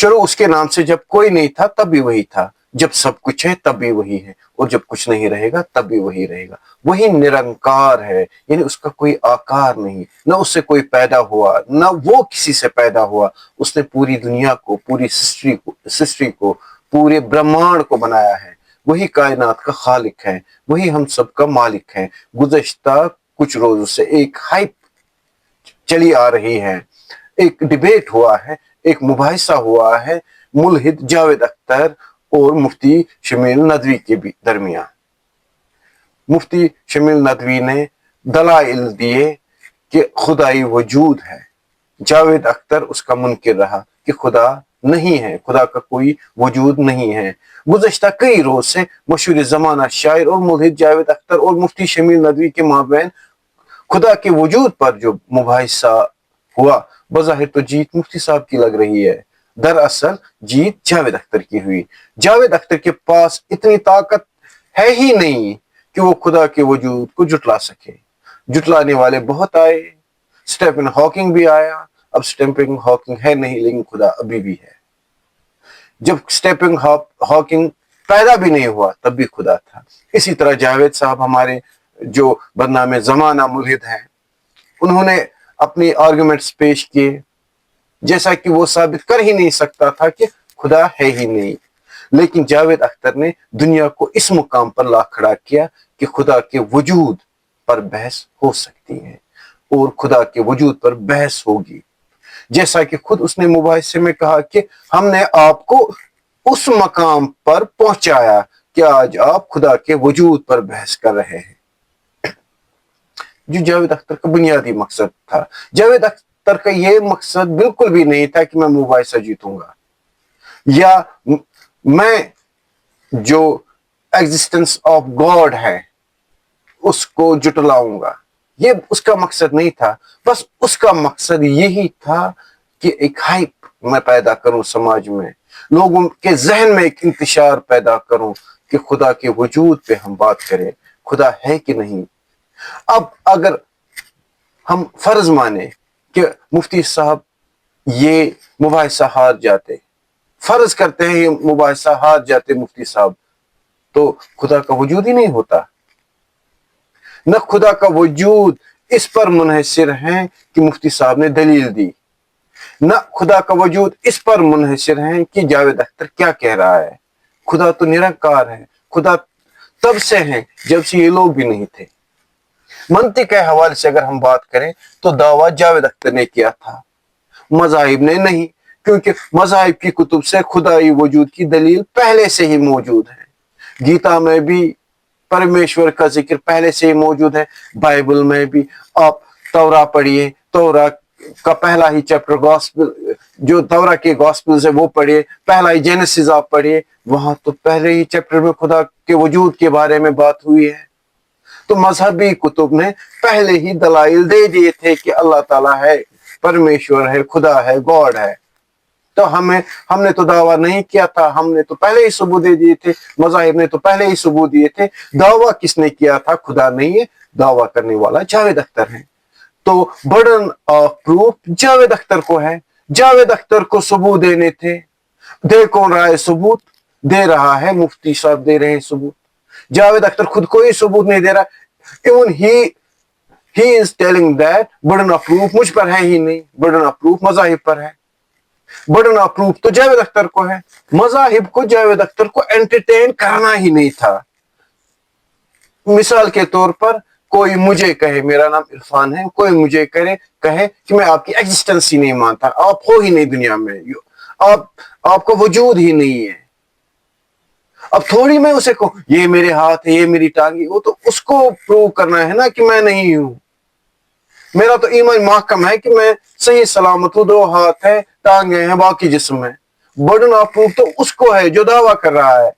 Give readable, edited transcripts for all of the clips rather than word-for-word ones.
शुरू उसके नाम से, जब कोई नहीं था तब भी वही था, जब सब कुछ है तब भी वही है, और जब कुछ नहीं रहेगा तब भी वही रहेगा। वही निरंकार है, यानी उसका कोई आकार नहीं, न उससे कोई पैदा हुआ, न वो किसी से पैदा हुआ। उसने पूरी दुनिया को, पूरी सृष्टि को, पूरे ब्रह्मांड को बनाया है। वही कायनात का खालिक है, वही हम सब का मालिक है। गुज़श्ता कुछ रोजों से एक हाइप चली आ रही है, एक डिबेट हुआ है, एक मुबाहिसा हुआ है मुल्हिद जावेद अख्तर और मुफ्ती शमील नदवी के दरमियान। मुफ्ती शमील नदवी ने दलाइल दिए कि खुदाई वजूद है, जावेद अख्तर उसका मुनकिर रहा कि खुदा नहीं है, खुदा का कोई वजूद नहीं है। गुज़श्ता कई रोज से मशहूर ज़माना शायर और मुल्हिद जावेद अख्तर और मुफ्ती शमील नदवी के माबैन खुदा के वजूद पर जो मुबाहिसा हुआ, बज़ाहिर तो जीत मुफ्ती साहब की लग रही है, दरअसल जीत जावेद अख्तर की हुई। जावेद अख्तर के पास इतनी ताकत है ही नहीं कि वो खुदा के वजूद को जुटला सके। जुटलाने वाले बहुत आए, स्टीफन हॉकिंग भी आया, अब स्टीफन हॉकिंग है नहीं, लेकिन खुदा अभी भी है। जब स्टीफन हॉकिंग पैदा भी नहीं हुआ तब भी खुदा था। इसी तरह जावेद साहब हमारे जो बदनाम ज़माना मुल्हिद हैं, उन्होंने अपनी आर्गुमेंट्स पेश किए, जैसा कि वो साबित कर ही नहीं सकता था कि खुदा है ही नहीं। लेकिन जावेद अख्तर ने दुनिया को इस मुकाम पर ला खड़ा किया कि खुदा के वजूद पर बहस हो सकती है और खुदा के वजूद पर बहस होगी। जैसा कि खुद उसने मुबाहिसे में कहा कि हमने आपको उस मकाम पर पहुंचाया कि आज आप खुदा के वजूद पर बहस कर रहे हैं, जो जावेद अख्तर का बुनियादी मकसद था। जावेद अख्तर का यह मकसद बिल्कुल भी नहीं था कि मैं मुबाहिसा जीतूंगा या मैं जो एग्जिस्टेंस ऑफ गॉड है उसको जुटलाऊंगा, ये उसका मकसद नहीं था। बस उसका मकसद यही था कि एक हाइप मैं पैदा करूं समाज में, लोगों के जहन में एक इंतशार पैदा करूं कि खुदा के वजूद पे हम बात करें, खुदा है कि नहीं। अब अगर हम फर्ज माने कि मुफ्ती साहब ये मुबाहिसा हार जाते, फर्ज करते हैं ये मुबाहिसा हार जाते मुफ्ती साहब, तो खुदा का वजूद ही नहीं होता। न खुदा का वजूद इस पर मुनहसिर है कि मुफ्ती साहब ने दलील दी, न खुदा का वजूद इस पर मुनहसिर है कि जावेद अख्तर क्या कह रहा है। खुदा तो निरंकार है, खुदा तब से है जब से ये लोग भी नहीं थे। मंतिक के हवाले से अगर हम बात करें तो दावा जावेद अख्तर ने किया था, मज़ाहिब ने नहीं, क्योंकि मज़ाहिब की कुतुब से खुदाई वजूद की दलील पहले से ही मौजूद है। गीता में भी परमेश्वर का जिक्र पहले से ही मौजूद है, बाइबल में भी। आप तौरा पढ़िए, तौरा का पहला ही चैप्टर गॉस्पेल, जो तौरा के गॉस्पेल्स है वो पढ़िए, पहला ही जेनेसिस आप पढ़िए, वहां तो पहले ही चैप्टर में खुदा के वजूद के बारे में बात हुई है। तो मजहबी कुतुब ने पहले ही दलाइल दे दिए थे कि अल्लाह ताला है, परमेश्वर है, खुदा है, गॉड है। तो हमने तो दावा नहीं किया था, हमने तो पहले ही सबूत दे दिए थे, मज़ाहिब ने तो पहले ही सबूत दिए थे। दावा किसने किया था? खुदा नहीं है, दावा करने वाला जावेद अख्तर है। तो burden of proof Javed Akhtar को है, जावेद अख्तर को सबूत देने थे। दे कौन रहा है सबूत? दे रहा है मुफ्ती साहब, दे रहे हैं सबूत। जावेद अख्तर खुद कोई सबूत नहीं दे रहा। Even he is telling that burden of proof मुझ पर है ही नहीं, बर्डन ऑफ प्रूफ मज़ाहिब पर है। बर्डन ऑफ प्रूफ तो जावेद अख्तर को है, मज़ाहिब को जावेद अख्तर को एंटरटेन करना ही नहीं था। मिसाल के तौर पर कोई मुझे कहे मेरा नाम इरफान है, कोई मुझे कहे कि मैं आपकी एग्जिस्टेंस ही नहीं मानता, आप हो ही नहीं दुनिया में, आपका वजूद ही नहीं है। अब थोड़ी मैं उसे कहूं ये मेरे हाथ है, ये मेरी टांगी, वो तो उसको प्रूव करना है ना कि मैं नहीं हूं। मेरा तो ईमान महकम है कि मैं सही सलामत हूं, 2 हाथ है, टांगे हैं, बाकी जिस्म है। बर्डन ऑफ प्रूफ तो उसको है जो दावा कर रहा है।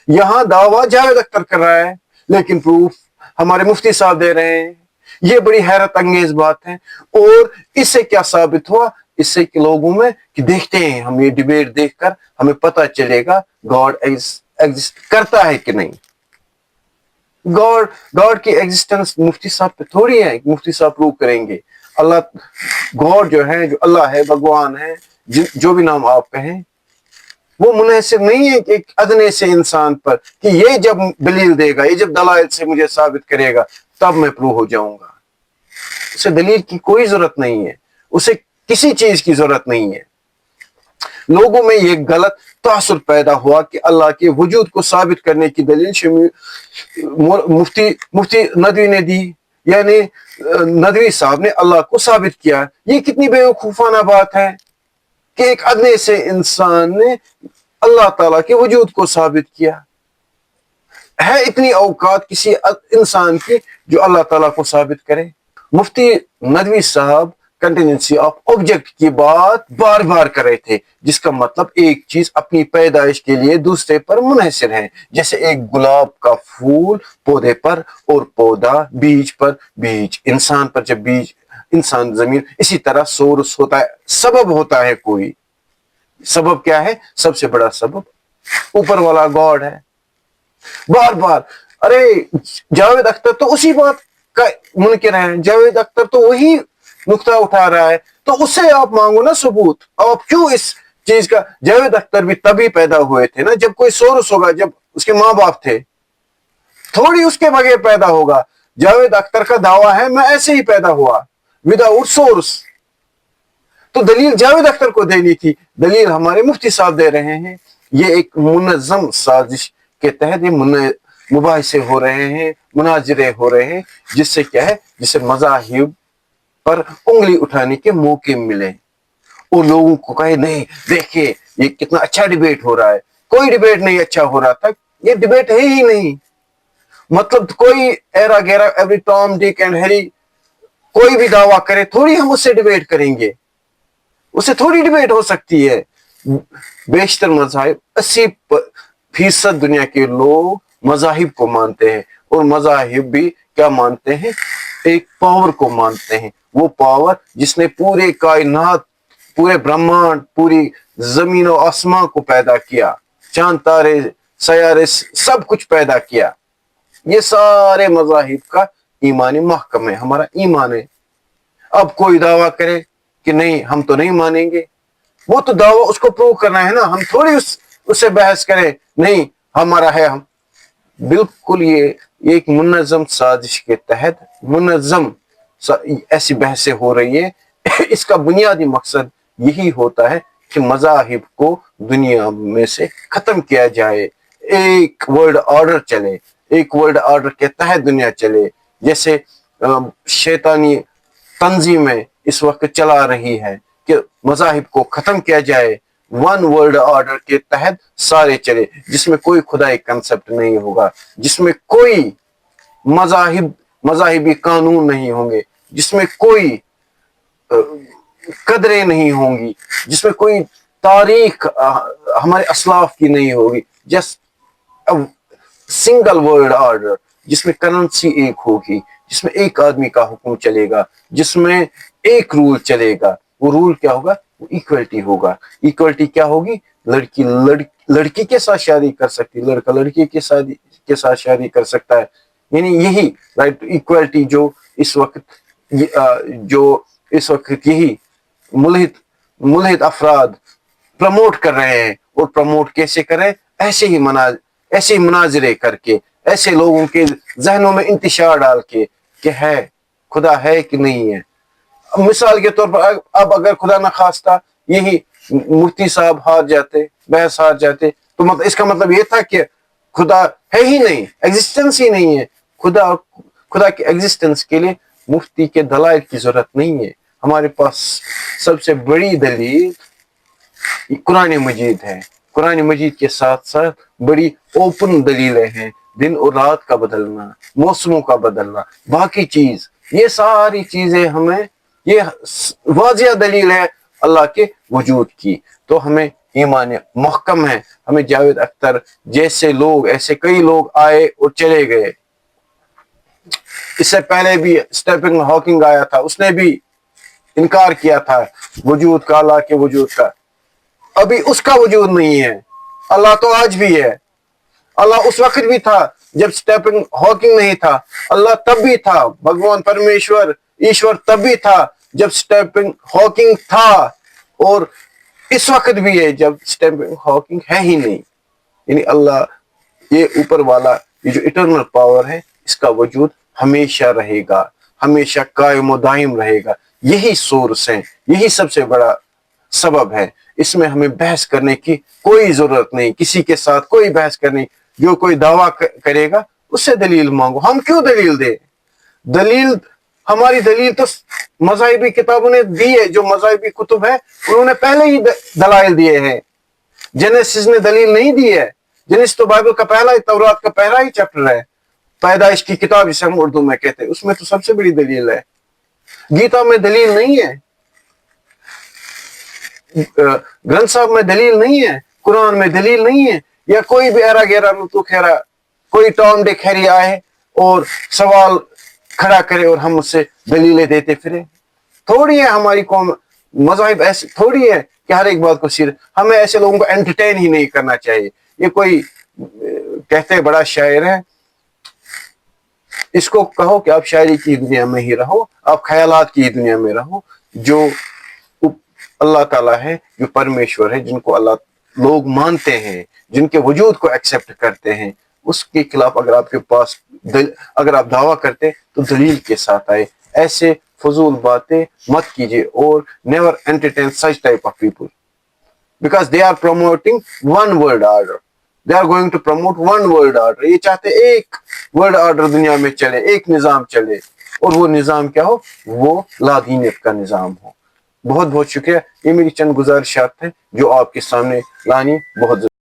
यहां दावा जावेद अख्तर कर रहा है, लेकिन प्रूफ हमारे मुफ्ती साहब दे रहे हैं। ये बड़ी हैरत अंगेज बात है। और इससे क्या साबित हुआ? इससे कि लोगों में कि देखते हैं हम, ये डिबेट देखकर हमें पता चलेगा गॉड एग्जिस्ट करता है कि नहीं। गॉड की एग्जिस्टेंस मुफ्ती साहब पे थोड़ी है, मुफ्ती साहब प्रूव करेंगे। अल्लाह गॉड जो है, जो अल्लाह है, भगवान है, जो भी नाम आप कहें, वो मुनहसिर नहीं है कि एक अदने से इंसान पर कि ये जब दलील देगा, ये जब दलाइल से मुझे साबित करेगा तब मैं प्रूव हो जाऊंगा। उसे दलील की कोई जरूरत नहीं है, उसे किसी चीज की जरूरत नहीं है। लोगों में ये गलत तासुर पैदा हुआ कि अल्लाह के वजूद को साबित करने की दलील मुफ्ती नदवी ने दी, यानी नदवी साहब ने अल्लाह को साबित किया। ये कितनी बेवकूफाना बात है कि एक अदने से इंसान ने अल्लाह ताला के वजूद को साबित किया। है इतनी औकात किसी इंसान की जो अल्लाह ताला को साबित करे? मुफ्ती नदवी साहब कंटिन्यूंसी ऑफ ऑब्जेक्ट की बात बार बार कर रहे थे, जिसका मतलब एक चीज अपनी पैदाइश के लिए दूसरे पर मुनहसिर है। जैसे एक गुलाब का फूल पौधे पर, और पौधा बीज पर, बीज इंसान पर, जब बीज इंसान जमीन, इसी तरह सोर्स होता है, सबब होता है कोई। सबब क्या है? सबसे बड़ा सबब ऊपर वाला गॉड है। बार बार अरे जावेद अख्तर तो उसी बात का मुनकिर है, जावेद अख्तर तो वही नुक्ता उठा रहा है, तो उससे आप मांगो ना सबूत। आप क्यों इस चीज का? जावेद अख्तर भी तभी पैदा हुए थे ना जब कोई सोर्स होगा, जब उसके माँ बाप थे, थोड़ी उसके बगैर पैदा होगा। जावेद अख्तर का दावा है मैं ऐसे ही पैदा हुआ विदाउट सोर्स। तो दलील जावेद अख्तर को देनी थी, दलील हमारे मुफ्ती साहब दे रहे हैं। ये एक मुनज़्ज़म साजिश के तहत ये मुबाहिसे हो रहे हैं, मुनाजरे हो रहे हैं, जिससे क्या है, जिससे मज़ाहिब पर उंगली उठाने के मौके मिले और लोगों को कहे नहीं देखिए ये कितना अच्छा डिबेट हो रहा है। कोई डिबेट नहीं अच्छा हो रहा था, ये डिबेट है ही नहीं। मतलब कोई एरा गैरा every Tom Dick and Harry कोई भी दावा करे, थोड़ी हम उससे डिबेट करेंगे, उससे थोड़ी डिबेट हो सकती है। बेशतर मज़ाहिब 80% दुनिया के लोग मज़ाहिब को मानते हैं, और मज़ाहिब भी क्या मानते हैं? एक पावर को मानते हैं। वो पावर जिसने पूरे कायनात, पूरे ब्रह्मांड, पूरी जमीन और आसमां को पैदा किया, चांद तारे सयारे सब कुछ पैदा किया। ये सारे मज़ाहिब का ईमानी महकम है, हमारा ईमान है। अब कोई दावा करे कि नहीं हम तो नहीं मानेंगे, वो तो दावा उसको प्रूव करना है ना, हम थोड़ी उससे बहस करें नहीं हमारा है। हम बिल्कुल ये एक मुनज़्ज़म साजिश के तहत मुनज़्ज़म ऐसी बहसें हो रही है। इसका बुनियादी मकसद यही होता है कि मज़ाहिब को दुनिया में से खत्म किया जाए, एक वर्ल्ड ऑर्डर चले, एक वर्ल्ड ऑर्डर के तहत दुनिया चले। जैसे शैतानी तंजीमें इस वक्त चला रही है कि मज़ाहिब को खत्म किया जाए, वन वर्ल्ड ऑर्डर के तहत सारे चले, जिसमें कोई खुदाई कंसेप्ट नहीं होगा, जिसमें कोई मज़ाहिबी कानून नहीं होंगे, जिसमें कोई कदरें नहीं होंगी, जिसमें कोई तारीख हमारे असलाफ की नहीं होगी। जस्ट सिंगल वर्ल्ड ऑर्डर जिसमें करेंसी एक होगी, जिसमें एक आदमी का हुक्म चलेगा, जिसमें एक रूल चलेगा। वो रूल क्या होगा? वो इक्वलिटी होगा। इक्वलिटी क्या होगी? लड़की के साथ शादी कर सकती, लड़का लड़की के साथ शादी कर सकता है। यानी यही राइट इक्वलिटी जो इस वक्त यही मुल्हिद अफराद प्रमोट कर रहे हैं। और प्रमोट कैसे करें? ऐसे ही मुनाजरे करके, ऐसे लोगों के जहनों में इंतशार डाल के कि है खुदा है कि नहीं है। मिसाल के तौर पर अब अगर खुदा न खास्ता यही मुफ्ती साहब हार जाते, बहस हार जाते, तो मतलब इसका मतलब ये था कि खुदा है ही नहीं, एग्जिस्टेंस ही नहीं है। खुदा के एग्जिस्टेंस के लिए मुफ्ती के दलाइल की जरूरत नहीं है। हमारे पास सबसे बड़ी दलील कुरान मजीद है। कुरान मजीद के साथ साथ बड़ी ओपन दलीलें हैं, दिन और रात का बदलना, मौसमों का बदलना, बाकी चीज, ये सारी चीजें हमें, ये वाजिया दलील है अल्लाह के वजूद की। तो हमें ईमान महकम है। हमें जावेद अख्तर जैसे लोग, ऐसे कई लोग आए और चले गए। इससे पहले भी स्टीफन हॉकिंग आया था, उसने भी इनकार किया था वजूद का, अल्लाह के वजूद का। अभी उसका वजूद नहीं है। अल्लाह तो आज भी है। अल्लाह उस वक्त भी था जब स्टीफन हॉकिंग नहीं था, अल्लाह तब भी था। भगवान परमेश्वर ईश्वर तब भी था जब स्टीफन हॉकिंग था। और इस वक्त भी है जब स्टीफन हॉकिंग है ही नहीं। यानी अल्लाह, ये ऊपर वाला, ये जो इटर्नल पावर है, इसका वजूद हमेशा रहेगा, हमेशा कायम दायम रहेगा। यही सोर्स है, यही सबसे बड़ा सबब है। इसमें हमें बहस करने की कोई जरूरत नहीं, किसी के साथ कोई बहस करनी। जो कोई दावा करेगा उससे दलील मांगो। हम क्यों दलील दे? दलील, हमारी दलील तो मज़ाहिबी किताबों ने दी है। जो मज़ाहिबी कुतुब है उन्होंने पहले ही दलाइल दिए हैं। जेनेसिस ने दलील नहीं दी है। जेनेसिस तो बाइबल का पहला ही, तौरात का पहला ही चैप्टर है, पैदाइश की किताब जिसे हम उर्दू में कहते हैं, उसमें तो सबसे बड़ी दलील है। गीता में दलील नहीं है, ग्रंथ साहब में दलील नहीं है, कुरान में दलील नहीं है। या कोई भी एरा गैरा तो खेरा, कोई टॉम डिक हैरी आए और सवाल खड़ा करे और हम उससे दलीलें देते फिरे। थोड़ी है हमारी कौम, मज़ाहिब ऐसे थोड़ी है कि हर एक बात को सिर, हमें ऐसे लोगों को एंटरटेन ही नहीं करना चाहिए। ये कोई कहते हैं बड़ा शायर है, इसको कहो कि आप शायरी की दुनिया में ही रहो, आप ख्यालात की दुनिया में रहो। जो अल्लाह ताला है, जो परमेश्वर है, जिनको अल्लाह लोग मानते हैं, जिनके वजूद को एक्सेप्ट करते हैं, उसके खिलाफ अगर आपके पास अगर आप दावा करते तो दलील के साथ आए। ऐसे फजूल बातें मत कीजिए और never entertain such type of people, because they are promoting one world order. They are going to promote one world order. ये चाहते एक वर्ल्ड ऑर्डर दुनिया में चले, एक निजाम चले, और वो निजाम क्या हो? वो लादीनियत का निजाम हो। बहुत बहुत शुक्रिया। ये मेरी चंद गुजारिशात हैं जो आपके सामने लानी बहुत